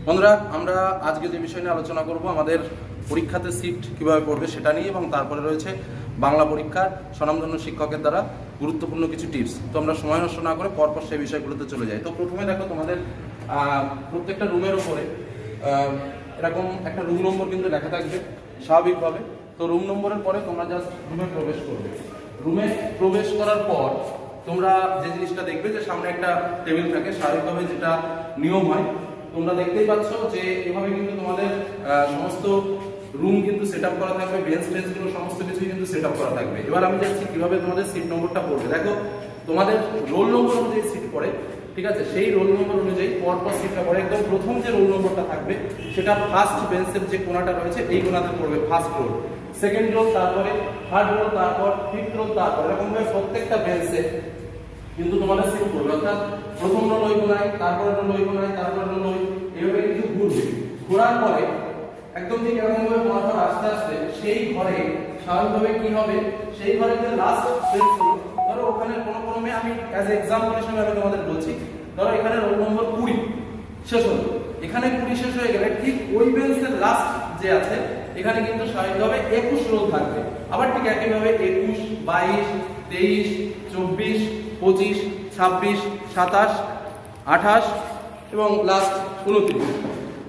বন্ধুরা, আমরা আজকে যে বিষয় নিয়ে আলোচনা করব আমাদের পরীক্ষাতে সিট কিভাবে পড়বে সেটা নিয়ে, এবং তারপরে রয়েছে বাংলা পরীক্ষার স্বনামধন্য শিক্ষকের দ্বারা গুরুত্বপূর্ণ কিছু টিপস। তো আমরা সময় নষ্ট না করে পরপর সেই বিষয়গুলোতে চলে যাই। তো প্রথমে দেখো, তোমাদের প্রত্যেকটা রুমের ওপরে এরকম একটা রুম নম্বর কিন্তু লেখা থাকবে স্বাভাবিকভাবে। তো রুম নম্বরের পরে তোমরা জাস্ট রুমে প্রবেশ করবে। রুমে প্রবেশ করার পর তোমরা যে জিনিসটা দেখবে যে সামনে একটা টেবিল থাকে, স্বাভাবিকভাবে যেটা নিয়ম হয় তোমরা দেখতেই পাচ্ছ যে এভাবে কিন্তু তোমাদের সমস্ত রুম কিন্তু সেট আপ করা থাকবে, বেঞ্চ টেঞ্চগুলো সমস্ত কিছুই কিন্তু সেট আপ করা থাকবে। এবার আমি যাচ্ছি কিভাবে তোমাদের সিট নম্বরটা পড়বে। দেখো, তোমাদের রোল নম্বর অনুযায়ী সিট পড়ে, ঠিক আছে? সেই রোল নম্বর অনুযায়ী পরপর সিটটা পড়ে। একদম প্রথম যে রোল নম্বরটা থাকবে সেটা ফার্স্ট বেঞ্চের যে কোণাটা রয়েছে এই কোণাতে পড়বে, ফার্স্ট রোল। সেকেন্ড রোল, তারপরে থার্ড রোল, তারপর ফিফথ রোল, তারপর এরকমভাবে প্রত্যেকটা বেঞ্চে কিন্তু তোমাদের সিট পড়বে। অর্থাৎ প্রথম রোল ওই কোণায়, তারপরে রোল ওই কোণায়, তারপরে রোল ওই, এইভাবে কিন্তু ঘুরবে। ঘোরার পরে একদম ঠিক এরকমভাবে পরপর আস্তে আস্তে সেই ঘরে স্বাভাবিকভাবে কি হবে, সেই ঘরে যে লাস্ট বেঞ্চ হলো, ধরো ওখানে কোনো ক্রমে আমি অ্যাজ এক্সাম্পল হিসেবে আমি তোমাদের বলছি, ধরো এখানে রোল নম্বর 20 শেষ হলো। এখানে 20 শেষ হয়ে গেলে ঠিক ওই বেঞ্চের লাস্ট যে আছে এখানে কিন্তু স্বাভাবিকভাবে 21 রোল থাকবে। আবার ঠিক একইভাবে 21, 22, 23, 24, 25, 26, 27, 28 এবং লাস্ট 29।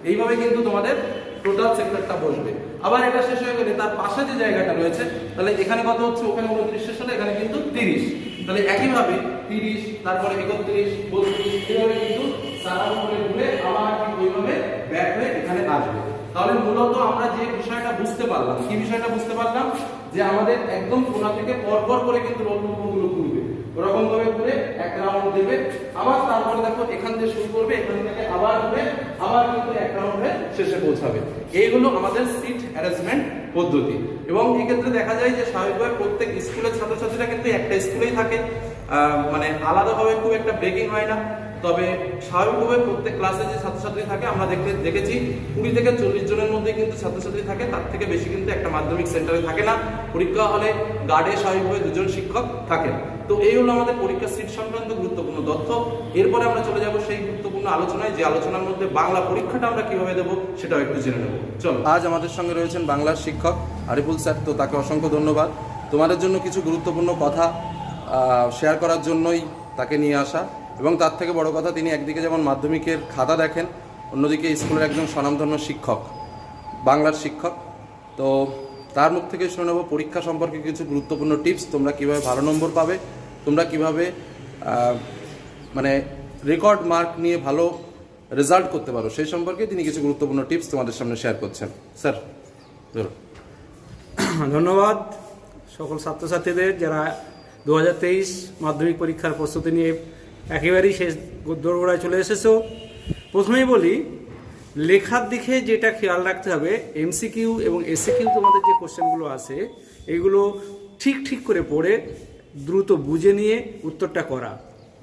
এইভাবে কিন্তু তোমাদের টোটাল সেক্টরটা বসবে। আবার এটা শেষ হয়ে গেলে তার পাশে যে জায়গাটা রয়েছে, তাহলে এখানে কত হচ্ছে, ওখানে 29 শেষ হলে এখানে কিন্তু 30। তাহলে একইভাবে 30, তারপরে 31, 32, এইভাবে কিন্তু সারাউন্ড করে ঘুরে আবার ঠিক ওইভাবে ব্যাক হয়ে এখানে আসবে। তাহলে মূলত আমরা যে বিষয়টা বুঝতে পারলাম, কি বিষয়টা বুঝতে পারলাম, যে আমাদের একদম কোণা থেকে পরপর করে কিন্তু রোল নম্বরগুলো ঘুরবে, ওরকম ভাবে ঘুরে এক রাউন্ড দেবে। আবার তারপরে দেখো এখান থেকে শুরু করবে, এখান থেকে আবার ঘুরে আবার কিন্তু এক রাউন্ডে শেষে পৌঁছাবে। এইগুলো আমাদের সিট অ্যারেঞ্জমেন্ট পদ্ধতি। এবং এক্ষেত্রে দেখা যায় যে স্বাভাবিকভাবে প্রত্যেক স্কুলের ছাত্রছাত্রীরা কিন্তু একটা স্কুলেই থাকে, মানে আলাদাভাবে খুব একটা ব্রেকিং হয় না। তবে স্বাভাবিকভাবে প্রত্যেক ক্লাসে যে ছাত্রছাত্রী থাকে আমরা দেখেছি 20 থেকে 40 জনের মধ্যে কিন্তু ছাত্রছাত্রী থাকে, তার থেকে বেশি কিন্তু একটা মাধ্যমিক সেন্টারে থাকে না। পরীক্ষা হলে গার্ডে স্বাভাবিকভাবে 2 জন শিক্ষক থাকেন। তো এই হলো আমাদের পরীক্ষা সিট সংক্রান্ত গুরুত্বপূর্ণ তথ্য। এরপরে আমরা চলে যাব সেই গুরুত্বপূর্ণ আলোচনায়, যে আলোচনার মধ্যে বাংলা পরীক্ষাটা আমরা কিভাবে দেবো সেটাও একটু জেনে নেব। চলো, আজ আমাদের সঙ্গে রয়েছেন বাংলার শিক্ষক আরিফুল স্যার। তো তাকে অসংখ্য ধন্যবাদ। তোমাদের জন্য কিছু গুরুত্বপূর্ণ কথা শেয়ার করার জন্যই তাকে নিয়ে আসা। এবং তার থেকে বড় কথা, তিনি একদিকে যেমন মাধ্যমিকের খাতা দেখেন, অন্যদিকে স্কুলের একজন স্বনামধন্য শিক্ষক, বাংলার শিক্ষক। তো তার মুখ থেকে শুনে নেব পরীক্ষা সম্পর্কে কিছু গুরুত্বপূর্ণ টিপস। তোমরা কিভাবে ভালো নম্বর পাবে, তোমরা কিভাবে মানে রেকর্ড মার্ক নিয়ে ভালো রেজাল্ট করতে পারো, সেই সম্পর্কে তিনি কিছু গুরুত্বপূর্ণ টিপস তোমাদের সামনে শেয়ার করছেন। স্যার, ধন্যবাদ সকল ছাত্রছাত্রীদের যারা 2023 মাধ্যমিক পরীক্ষার প্রস্তুতি নিয়ে একেবারেই শেষ দোরগোড়ায় চলে এসেছো। প্রথমেই বলি, লেখার দিকে যেটা খেয়াল রাখতে হবে, এমসিকিউ এবং এসিকিউ তোমাদের যে কোশ্চেনগুলো আছে এইগুলো ঠিক করে পড়ে দ্রুত বুঝে নিয়ে উত্তরটা করা।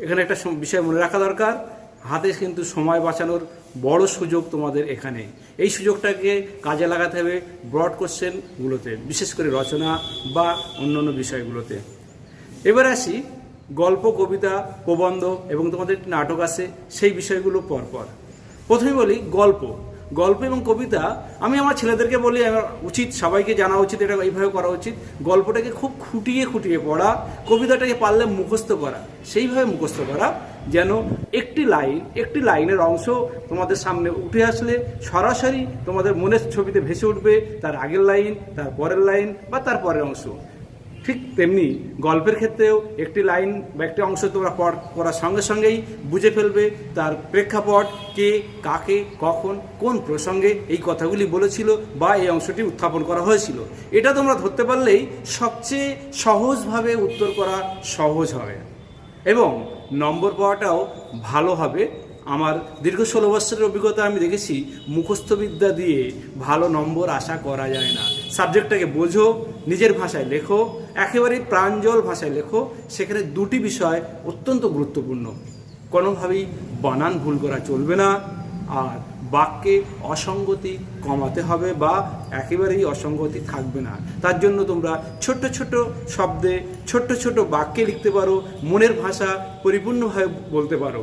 এখানে একটা বিষয় মনে রাখা দরকার, হাতে কিন্তু সময় বাঁচানোর বড় সুযোগ তোমাদের এখানে। এই সুযোগটাকে কাজে লাগাতে হবে ব্রড কোশ্চেনগুলোতে, বিশেষ করে রচনা বা অন্যান্য বিষয়গুলোতে। এবার আসি গল্প, কবিতা, প্রবন্ধ এবং তোমাদের নাটক আছে, সেই বিষয়গুলো পরপর। প্রথমে বলি গল্প এবং কবিতা। আমি আমার ছেলেদেরকে বলি, আমার উচিত, সবাইকে জানা উচিত, এটা এইভাবে করা উচিত। গল্পটাকে খুব খুঁটিয়ে পড়া, কবিতাটাকে পারলে মুখস্থ করা, সেইভাবে মুখস্থ করা যেন একটি লাইনের অংশ তোমাদের সামনে উঠে আসলে সরাসরি তোমাদের মনের ছবিতে ভেসে উঠবে তার আগের লাইন, তার পরের লাইন বা তার পরের অংশ। ঠিক তেমনি গল্পের ক্ষেত্রেও একটি লাইন বা একটি অংশ তোমরা পড়ার সঙ্গে সঙ্গেই বুঝে ফেলবে তার প্রেক্ষাপট, কে কাকে কখন কোন প্রসঙ্গে এই কথাগুলি বলেছিল বা এই অংশটি উত্থাপন করা হয়েছিল। এটা তোমরা ধরতে পারলেই সবচেয়ে সহজভাবে উত্তর করা সহজ হবে এবং নম্বর পাওয়াটাও ভালো হবে। আমার দীর্ঘ 16 বছরের অভিজ্ঞতা আমি দেখেছি, মুখস্থবিদ্যা দিয়ে ভালো নম্বর আশা করা যায় না। সাবজেক্টটাকে বোঝো, নিজের ভাষায় লেখো, একেবারেই প্রাঞ্জল ভাষায় লেখো। সেখানে 2টি বিষয় অত্যন্ত গুরুত্বপূর্ণ, কোনোভাবেই বানান ভুল করা চলবে না, আর বাক্যে অসঙ্গতি কমাতে হবে বা একেবারেই অসঙ্গতি থাকবে না। তার জন্য তোমরা ছোট্ট শব্দে ছোট্ট বাক্যে লিখতে পারো, মনের ভাষা পরিপূর্ণভাবে বলতে পারো।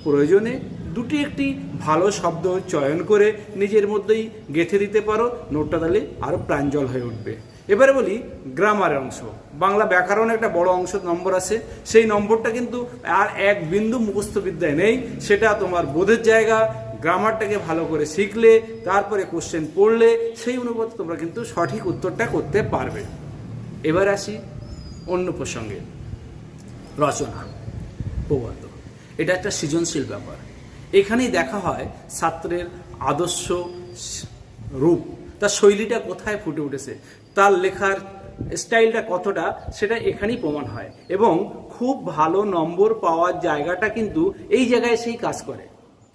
প্রয়োজনে দুটি একটি ভালো শব্দ চয়ন করে নিজের মধ্যেই গেঁথে দিতে পারো, নোটটা তাহলে আরও প্রাঞ্জল হয়ে উঠবে। এবারে বলি গ্রামারের অংশ। বাংলা ব্যাকরণে একটা বড় অংশ নম্বর আছে, সেই নম্বরটা কিন্তু আর এক বিন্দু মুখস্থ বিদ্যায় নেই, সেটা তোমার বোধের জায়গা। গ্রামারটাকে ভালো করে শিখলে, তারপরে কোশ্চেন পড়লে সেই অনুপাতে তোমরা কিন্তু সঠিক উত্তরটা করতে পারবে। এবার আসি অন্য প্রসঙ্গে, রচনা প্রবন্ধ। এটা একটা সৃজনশীল ব্যাপার। এখানেই দেখা হয় ছাত্রের আদর্শ রূপ, তার শৈলীটা কোথায় ফুটে উঠেছে, তার লেখার স্টাইলটা কতটা, সেটা এখানেই প্রমাণ হয়। এবং খুব ভালো নম্বর পাওয়ার জায়গাটা কিন্তু এই জায়গায় সেই কাজ করে।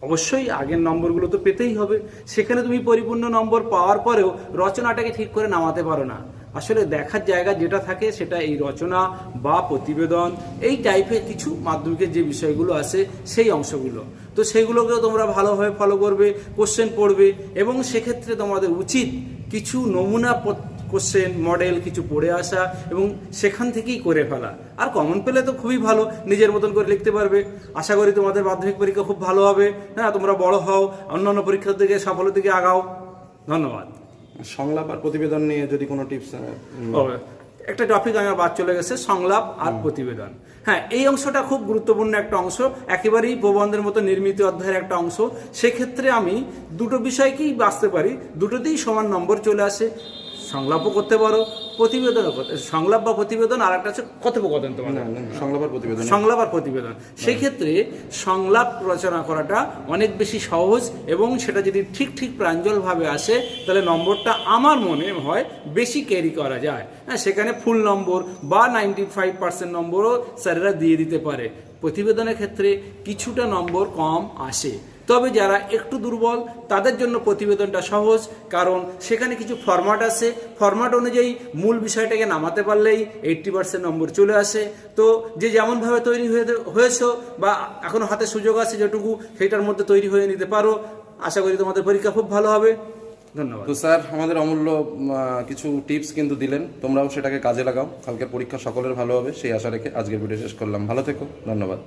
অবশ্যই আগের নম্বরগুলো তো পেতেই হবে, সেখানে তুমি পরিপূর্ণ নম্বর পাওয়ার পরেও রচনাটাকে ঠিক করে নামাতে পারো না। আসলে দেখার জায়গা যেটা থাকে সেটা এই রচনা বা প্রতিবেদন, এই টাইপের কিছু মাধ্যমিকের যে বিষয়গুলো আছে সেই অংশগুলো। তো সেইগুলোকেও তোমরা ভালোভাবে ফলো করবে, কোশ্চেন পড়বে, এবং সেক্ষেত্রে তোমাদের উচিত কিছু নমুনা কোশ্চেন মডেল কিছু পড়ে আসা এবং সেখান থেকেই করে ফেলা। আর কমন পেলে তো খুবই ভালো, নিজের মতন করে লিখতে পারবে। আশা করি তোমাদের মাধ্যমিক পরীক্ষা খুব ভালো হবে। হ্যাঁ, তোমরা বড় হও, অন্যান্য পরীক্ষার দিকে সাফল্যের দিকে আগাও। ধন্যবাদ। সংলাপ আর প্রতিবেদন নিয়ে যদি কোনো টিপস। একটা টপিক আমার বাদ চলে গেছে, সংলাপ আর প্রতিবেদন। হ্যাঁ, এই অংশটা খুব গুরুত্বপূর্ণ একটা অংশ, একেবারেই প্রবন্ধের মতো নির্মিত অধ্যায়ের একটা অংশ। সেক্ষেত্রে আমি দুটো বিষয়কেই বাঁচতে পারি, দুটোতেই সমান নম্বর চলে আসে। সংলাপও করতে পারো, প্রতিবেদনও করতে। সংলাপ বা প্রতিবেদন, আর একটা হচ্ছে কথোপকথন। তোমার সংলাপ আর প্রতিবেদন, সংলাপ আর প্রতিবেদন। সেই ক্ষেত্রে সংলাপ রচনা করাটা অনেক বেশি সহজ, এবং সেটা যদি ঠিক ঠিক প্রাঞ্জলভাবে আসে তাহলে নম্বরটা আমার মনে হয় বেশি ক্যারি করা যায়। হ্যাঁ, সেখানে ফুল নম্বর বা 95% নম্বরও স্যারেরা দিয়ে দিতে পারে। প্রতিবেদনের ক্ষেত্রে কিছুটা নম্বর কম আসে, তবে যারা একটু দুর্বল তাদের জন্য প্রতিবেদনটা সহজ, কারণ সেখানে কিছু ফরম্যাট আছে। ফরম্যাট অনুযায়ী মূল বিষয়টাকে নামাতে পারলেই 80% নম্বর চলে আসে। তো যে যেমনভাবে তৈরি হয়েছো বা এখনও হাতে সুযোগ আছে যেটুকু, সেটার মধ্যে তৈরি হয়ে নিতে পারো। আশা করি তোমাদের পরীক্ষা খুব ভালো হবে। ধন্যবাদ। তো স্যার, আমাদের অমূল্য কিছু টিপস কিন্তু দিলেন, তোমরাও সেটাকে কাজে লাগাও। কালকের পরীক্ষা সকলের ভালো হবে সেই আশা রেখে আজকের ভিডিও শেষ করলাম। ভালো থেকো, ধন্যবাদ।